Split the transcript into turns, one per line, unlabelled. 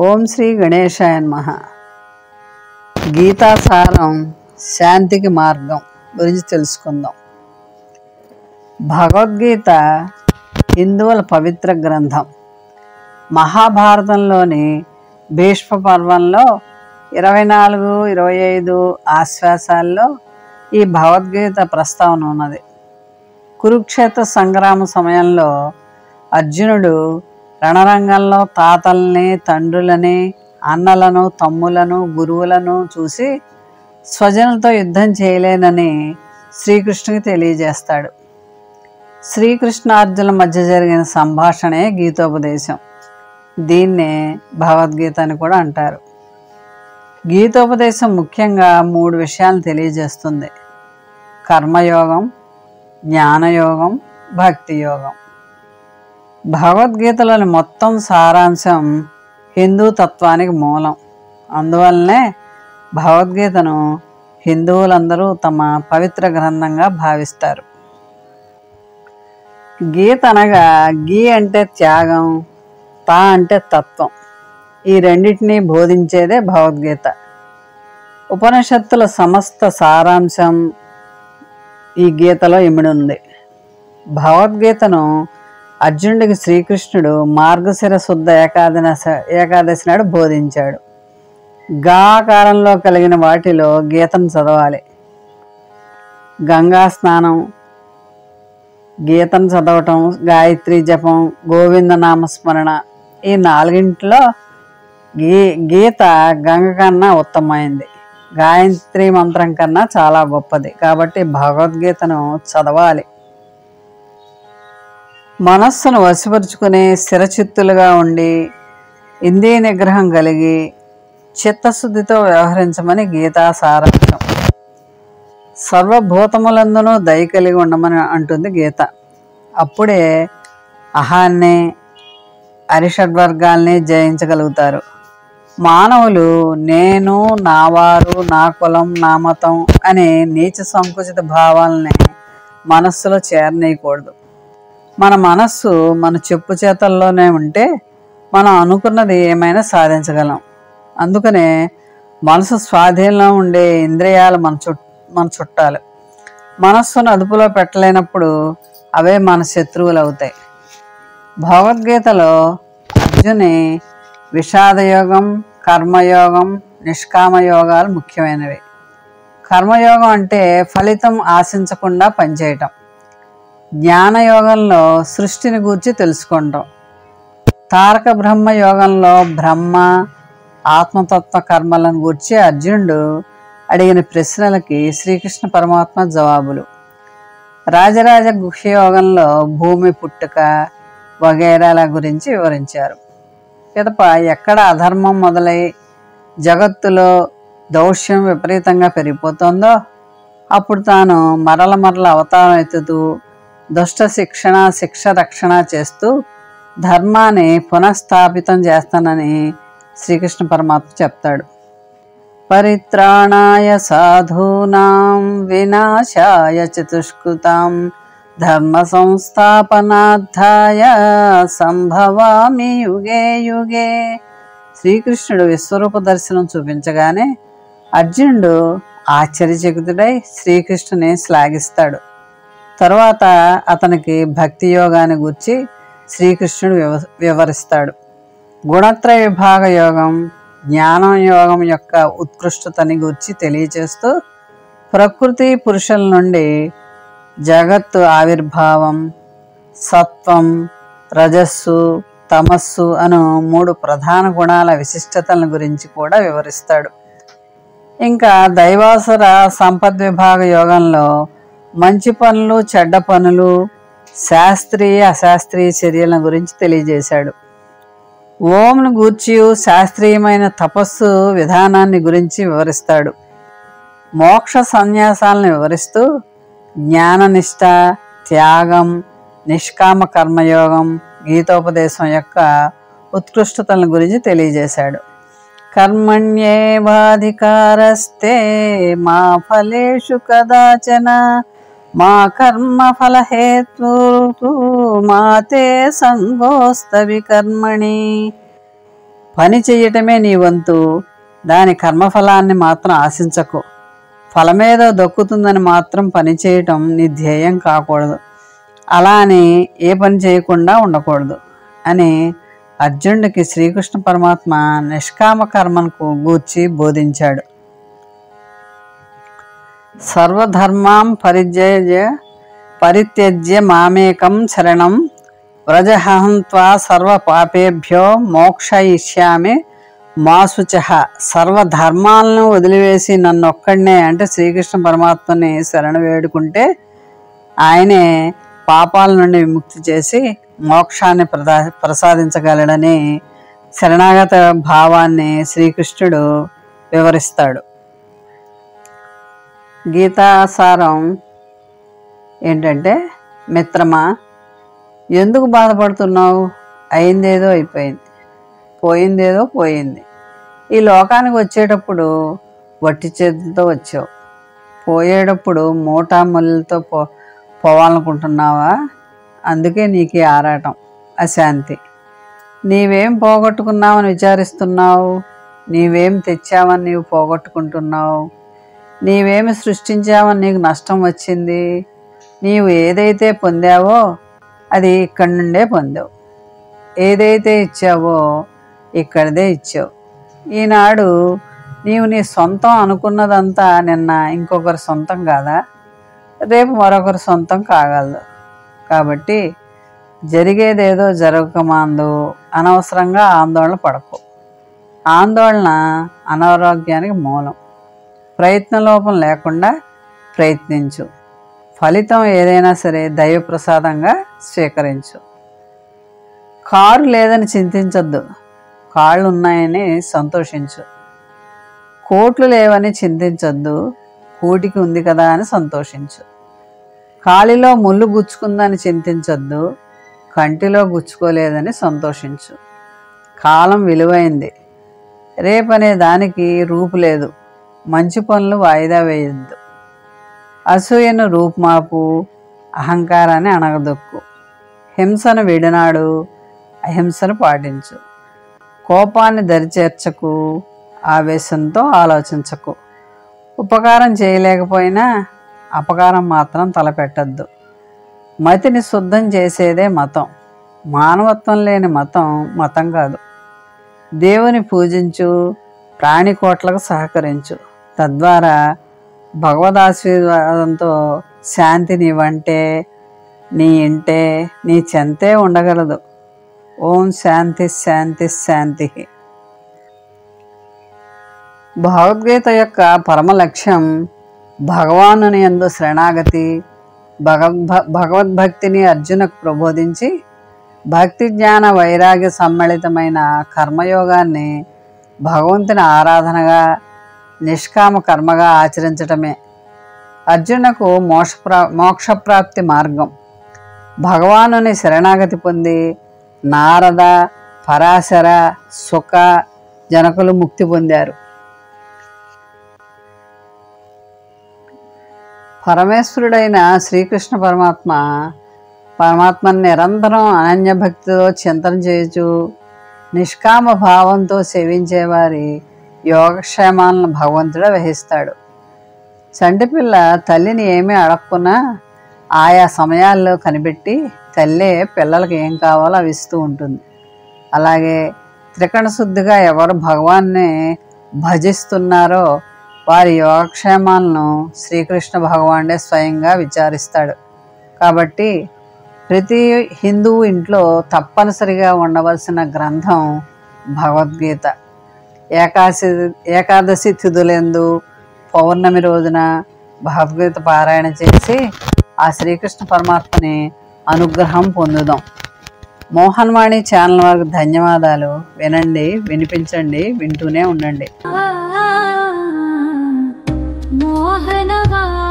ఓం శ్రీ గణేశాయ నమః. గీతాసారం శాంతికి మార్గం గురించి తెలుసుకుందాం. భగవద్గీత హిందువుల పవిత్ర గ్రంథం. మహాభారతంలోని భీష్మ పర్వంలో 24, 25 ఆశ్వాసాల్లో ఈ భగవద్గీత ప్రస్తావన ఉన్నది. కురుక్షేత్ర సంగ్రామ సమయంలో అర్జునుడు రణరంగంలో తాతల్ని, తండ్రులని, అన్నలను, తమ్ములను, గురువులను చూసి స్వజనులతో యుద్ధం చేయలేనని శ్రీకృష్ణునికి తెలియజేస్తాడు. శ్రీకృష్ణార్జునుల మధ్య జరిగిన సంభాషణే గీతోపదేశం. దీన్నే భగవద్గీత అని కూడా అంటారు. గీతోపదేశం ముఖ్యంగా 3 విషయాలను తెలియజేస్తుంది: కర్మయోగం, జ్ఞానయోగం, భక్తి యోగం. భగవద్గీతలోని మొత్తం సారాంశం హిందూ తత్వానికి మూలం. అందువల్లనే భగవద్గీతను హిందువులందరూ తమ పవిత్ర గ్రంథంగా భావిస్తారు. గీత అనగా గీ అంటే త్యాగం, తా అంటే తత్వం. ఈ రెండింటినీ బోధించేదే భగవద్గీత. ఉపనిషత్తుల సమస్త సారాంశం ఈ గీతలో ఇమిడి ఉంది. భగవద్గీతను అర్జునుడికి శ్రీకృష్ణుడు మార్గశిర శుద్ధ ఏకాదశి నాడు బోధించాడు. గాకారంలో కలిగిన వాటిలో గీతను చదవాలి. గంగా స్నానం, గీతను చదవటం, గాయత్రి జపం, గోవింద నామస్మరణ, ఈ 4 గీత గంగ కన్నా ఉత్తమమైంది. గాయత్రి మంత్రం కన్నా చాలా గొప్పది. కాబట్టి భగవద్గీతను చదవాలి. మనస్సును వశపరుచుకుని స్థిరచిత్తులుగా ఉండి ఇంద్రియ నిగ్రహం కలిగి చిత్తశుద్ధితో వ్యవహరించమని గీతా సారాంశం. సర్వభూతములందునూ దయ కలిగి ఉండమని అంటుంది గీత. అప్పుడే అహాన్ని, అరిషడ్వర్గాల్ని జయించగలుగుతారు. మానవులు నేను, నావారు, నా కులం, నా మతం అనే నీచ సంకుచిత భావాలని మనస్సులో చేరనీయకూడదు. మన మనస్సు మన చెప్పు చేతల్లోనే ఉంటే మనం అనుకున్నది ఏమైనా సాధించగలం. అందుకనే మనసు స్వాధీనంలో ఉండే ఇంద్రియాలు మన చుట్టాలు. మనస్సును అదుపులో పెట్టలేనప్పుడు అవే మన శత్రువులు అవుతాయి. భగవద్గీతలో అర్జుని విషాదయోగం, కర్మయోగం, నిష్కామయోగాలు ముఖ్యమైనవి. కర్మయోగం అంటే ఫలితం ఆశించకుండా పనిచేయటం. జ్ఞానయోగంలో సృష్టిని గూర్చి తెలుసుకుంటాం. తారక బ్రహ్మ యోగంలో బ్రహ్మ, ఆత్మతత్వ కర్మలను గూర్చి అర్జునుడు అడిగిన ప్రశ్నలకి శ్రీకృష్ణ పరమాత్మ జవాబులు. రాజరాజ గుహ్య యోగంలో భూమి పుట్టుక వగైరాల గురించి వివరించారు. పిదప ఎక్కడ అధర్మం మొదలై జగత్తులో దౌష్యం విపరీతంగా పెరిగిపోతుందో అప్పుడు తాను మరల అవతారం ఎత్తుతూ దుష్ట శిక్ష రక్షణ చేస్తూ ధర్మాన్ని పునఃస్థాపితం చేస్తానని శ్రీకృష్ణ పరమాత్మ చెప్తాడు. పరిత్రాణాయ సాధూనాం వినాశాయ చతుష్కృతాం ధర్మ సంస్థాపనార్థాయ సంభవామి యుగే యుగే. శ్రీకృష్ణుడు విశ్వరూప దర్శనం చూపించగానే అర్జునుడు ఆశ్చర్యచకితుడై శ్రీకృష్ణుని శ్లాఘిస్తాడు. తరువాత అతనికి భక్తి యోగాన్ని గూర్చి శ్రీకృష్ణుడు వివరిస్తాడు. గుణత్రయ విభాగ యోగం, జ్ఞానం యోగం యొక్క ఉత్కృష్టతని గూర్చి తెలియచేస్తూ ప్రకృతి పురుషుల నుండి జగత్తు ఆవిర్భావం, సత్వం, రజస్సు, తమస్సు అను 3 ప్రధాన గుణాల విశిష్టతలను గురించి కూడా వివరిస్తాడు. ఇంకా దైవాసుర సంపద్విభాగ యోగంలో మంచి పనులు, చెడ్డ పనులు, శాస్త్రీయ అశాస్త్రీయ చర్యల గురించి తెలియజేశాడు. ఓంను గూర్చి శాస్త్రీయమైన తపస్సు విధానాన్ని గురించి వివరిస్తాడు. మోక్ష సన్యాసాలను వివరిస్తూ జ్ఞాననిష్ట, త్యాగం, నిష్కామ కర్మయోగం, గీతోపదేశం యొక్క ఉత్కృష్టతలను గురించి తెలియజేశాడు. కర్మణ్యేవాధికారస్తే మా ఫలేషు కదాచన మా కర్మ ఫలహేతు మా తే సంగోస్తవి కర్మణి. పని చెయ్యటమే నీ వంతు, దాని కర్మఫలాన్ని మాత్రం ఆశించకు. ఫలమేదో దక్కుతుందని మాత్రం పని చేయటం నీ ధ్యేయం కాకూడదు. అలా అని ఏ పని చేయకుండా ఉండకూడదు అని అర్జునుడికి శ్రీకృష్ణ పరమాత్మ నిష్కామ కర్మను గూర్చి బోధించాడు. సర్వధర్మాం పరిత్యజ్య మామేకం శరణం వ్రజహం త్వా సర్వ పాపేభ్యో మోక్షయిష్యామి మా శుచః. సర్వధర్మాలను వదిలివేసి నన్నొక్కడనే అంటే శ్రీకృష్ణ పరమాత్మని శరణు వేడుకుంటే ఆయనే పాపాల నుండి విముక్తి చేసి మోక్షాన్ని ప్రసాదించగలడని శరణాగత భావాన్ని శ్రీకృష్ణుడు వివరిస్తాడు. గీతాసారం ఏంటంటే, మిత్రమా, ఎందుకు బాధపడుతున్నావు? అయిందేదో అయిపోయింది, పోయిందేదో పోయింది. ఈ లోకానికి వచ్చేటప్పుడు వట్టి చేతులతో వచ్చావు, పోయేటప్పుడు మూటాముళ్ళతో పోవాలనుకుంటున్నావా? అందుకే నీకు ఆరాటం, అశాంతి. నీవేం పోగొట్టుకున్నావని విచారిస్తున్నావు? నీవేం తెచ్చావని నీవు పోగొట్టుకుంటున్నావు? నీవేమి సృష్టించావని నీకు నష్టం వచ్చింది? నీవు ఏదైతే పొందావో అది ఇక్కడి నుండే పొందావు, ఏదైతే ఇచ్చావో ఇక్కడిదే ఇచ్చావు. ఈనాడు నీవు నీ సొంతం అనుకున్నదంతా నిన్న ఇంకొకరి సొంతం కాదా? రేపు మరొకరి సొంతం కాగలదు. కాబట్టి జరిగేదేదో జరగకమాందు అనవసరంగా ఆందోళన పడకు. ఆందోళన అనారోగ్యానికి మూలం. ప్రయత్నలోపం లేకుండా ప్రయత్నించు. ఫలితం ఏదైనా సరే దైవప్రసాదంగా స్వీకరించు. కారు లేదని చింతించద్దు, కాళ్ళు ఉన్నాయని సంతోషించు. కోట్లు లేవని చింతించద్దు, కూటికి ఉంది కదా అని సంతోషించు. కాలిలో ముళ్ళు గుచ్చుకుందని చింతించద్దు, కంటిలో గుచ్చుకోలేదని సంతోషించు. కాలం విలువైంది, రేపనే దానికి రూపు లేదు. మంచి పనులు వాయిదా వేయొద్దు. అసూయను రూపుమాపు, అహంకారాన్ని అణగదొక్కు. హింసను విడనాడు, అహింసను పాటించు. కోపాన్ని దరిచేర్చకు, ఆవేశంతో ఆలోచించకు. ఉపకారం చేయలేకపోయినా అపకారం మాత్రం తలపెట్టద్దు. మతిని శుద్ధం చేసేదే మతం. మానవత్వం లేని మతం మతం కాదు. దేవుని పూజించు, ప్రాణికోట్లకు సహకరించు. తద్వారా భగవదాశీర్వాదంతో శాంతి నీ వంటే, నీ ఇంటే, నీ చెంతే ఉండగలదు. ఓం శాంతి శాంతి శాంతి. భగవద్గీత యొక్క పరమ లక్ష్యం భగవానుని యందు శరణాగతి. భగవద్భక్తిని అర్జునకు ప్రబోధించి భక్తి జ్ఞాన వైరాగ్య సమ్మిళితమైన కర్మయోగాన్ని భగవంతుని ఆరాధనగా, నిష్కామ కర్మగా ఆచరించటమే అర్జునకు మోక్షప్రాప్తి మార్గం. భగవానుని శరణాగతి పొంది నారద, పరాశర, సుఖ, జనకులు ముక్తి పొందారు. పరమేశ్వరుడైన శ్రీకృష్ణ పరమాత్మని నిరంతరం అనన్యభక్తితో చింతన చేయొచ్చు. నిష్కామ భావంతో సేవించేవారి యోగక్షేమాలను భగవంతుడే వహిస్తాడు. చంటిపిల్ల తల్లిని ఏమీ అడగకున్నా ఆయా సమయాల్లో కనిపెట్టి తల్లే పిల్లలకి ఏం కావాలో అవి ఇస్తూ ఉంటుంది. అలాగే త్రికరణ శుద్ధిగా ఎవరు భగవాన్ని భజిస్తున్నారో వారి యోగక్షేమాలను శ్రీకృష్ణ భగవానుడే స్వయంగా విచారిస్తాడు. కాబట్టి ప్రతి హిందువు ఇంట్లో తప్పనిసరిగా ఉండవలసిన గ్రంథం భగవద్గీత. ఏకాదశి తిథులందు పౌర్ణమి రోజున భగవద్గీత పారాయణ చేసి ఆ శ్రీకృష్ణ పరమాత్మని అనుగ్రహం పొందుదాం. మోహన్వాణి ఛానల్ వారికి ధన్యవాదాలు. వినండి, వినిపించండి, వింటూనే ఉండండి. మోహనవాణి.